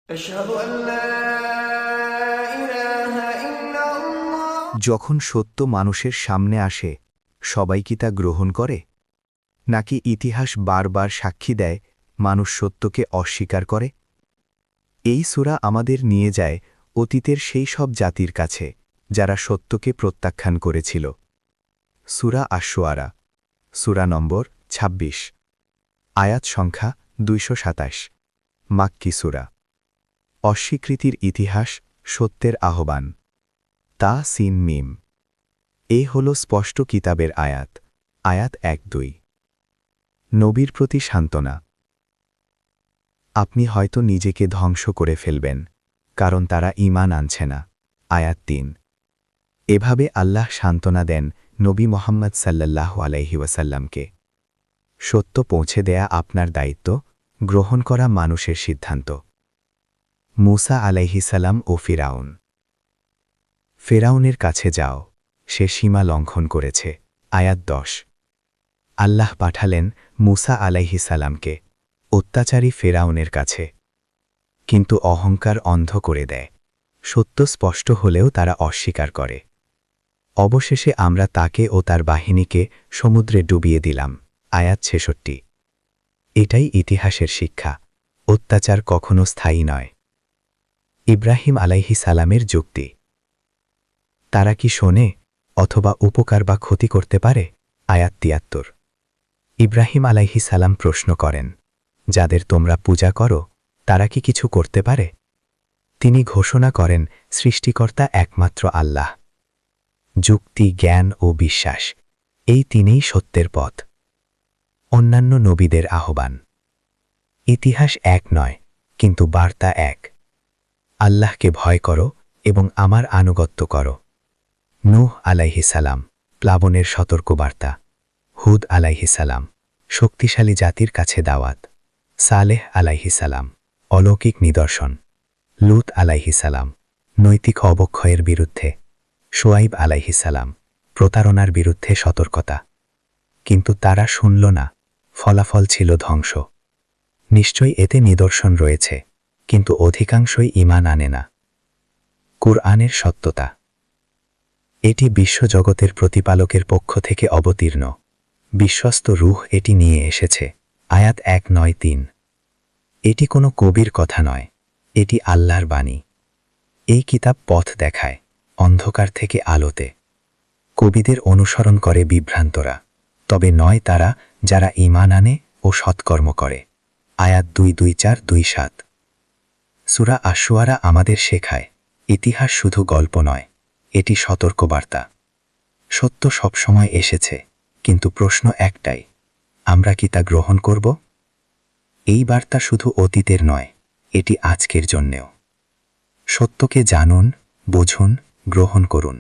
أشهد أن لا إله إلا الله যখন সত্য মানুষের সামনে আসে সবাই কি তা গ্রহণ করে নাকি ইতিহাস বারবার সাক্ষী দেয় মানুষ সত্যকে অস্বীকার করে এই সূরা আমাদের নিয়ে যায় অতীতের সেই সব জাতির কাছে যারা সত্যকে প্রত্যাখ্যান করেছিল সূরা আশ-শুআরা সূরা নম্বর ২৬ আয়াত সংখ্যা ২২৭ মাক্কি সূরা অস্বীকৃতির ইতিহাস সত্যের আহ্বান তা সিন মিম এ হল স্পষ্ট কিতাবের আয়াত আয়াত ১-২ নবীর প্রতি সান্ত্বনা আপনি হয়তো নিজেকে ধ্বংস করে ফেলবেন কারণ তারা ঈমান আনছে না আয়াত ৩ এভাবে আল্লাহ সান্ত্বনা দেন নবী মুহাম্মদ সাল্লাল্লাহু আলাইহি ওয়াসাল্লামকে সত্য পৌঁছে দেয়া আপনার দায়িত্ব গ্রহণ করা মানুষের সিদ্ধান্ত মূসা আলাইহিস সালাম ও ফিরাউন ফেরাউনের কাছে যাও সে সীমা লঙ্ঘন করেছে আয়াত ১০ আল্লাহ পাঠালেন মূসা আলাইহিস সালামকে অত্যাচারী ফেরাউনের কাছে কিন্তু অহংকার অন্ধ করে দেয় সত্য স্পষ্ট হলেও তারা অস্বীকার করে অবশেষে আমরা তাকে ও তার বাহিনীকে সমুদ্রে ডুবিয়ে দিলাম আয়াত ৬৬ এটাই ইতিহাসের শিক্ষা অত্যাচার কখনো স্থায়ী নয় ইব্রাহিম আলাইহিস সালামের যুক্তি তারা কি শোনে অথবা উপকার বা ক্ষতি করতে পারে আয়াত ৭৩ ইব্রাহিম আলাইহিস সালাম প্রশ্ন করেন যাদের তোমরা পূজা করো তারা কি কিছু করতে পারে তিনি ঘোষণা করেন সৃষ্টিকর্তা একমাত্র আল্লাহ যুক্তি জ্ঞান ও বিশ্বাস এই তিনিই সত্যের পথ অন্যান্য নবীদের আহ্বান ইতিহাস এক নয় কিন্তু বার্তা এক আল্লাহকে ভয় করো এবং আমার আনুগত্য করো নূহ আলাইহিস সালাম প্লাবনের সতর্কবার্তা হুদ আলাইহিস সালাম শক্তিশালী জাতির কাছে দাওয়াত সালেহ আলাইহিস সালাম অলৌকিক নিদর্শন লূত আলাইহিস সালাম নৈতিক অবক্ষয়ের বিরুদ্ধে শুআইব আলাইহিস সালাম প্রতারণার বিরুদ্ধে সতর্কতা কিন্তু তারা শুনল না ফলাফল ছিল ধ্বংস নিশ্চয়ই এতে নিদর্শন রয়েছে কিন্তু অধিকাংশই ঈমান আনে না কুরআনের সত্যতা এটি বিশ্বজগতের প্রতিপালকের পক্ষ থেকে অবতীর্ণ বিশ্বস্ত রূহ এটি নিয়ে এসেছে আয়াত ১৯৩ এটি কোনো কবির কথা নয় এটি আল্লাহর বাণী এই কিতাব পথ দেখায় অন্ধকার থেকে আলোতে কবিদের অনুসরণ করে বিভ্রান্তরা তবে নয় তারা যারা ঈমান আনে ও সৎকর্ম করে আয়াত ২২৪-২৭ সূরা আশ-শুআরা আমাদের শেখায় ইতিহাস শুধু গল্প নয় এটি সতর্কবার্তা সত্য সবসময় এসেছে কিন্তু প্রশ্ন একটাই আমরা কি তা গ্রহণ করব এই বার্তা শুধু অতীতের নয় এটি আজকের জন্যেও সত্যকে জানুন বুঝুন গ্রহণ করুন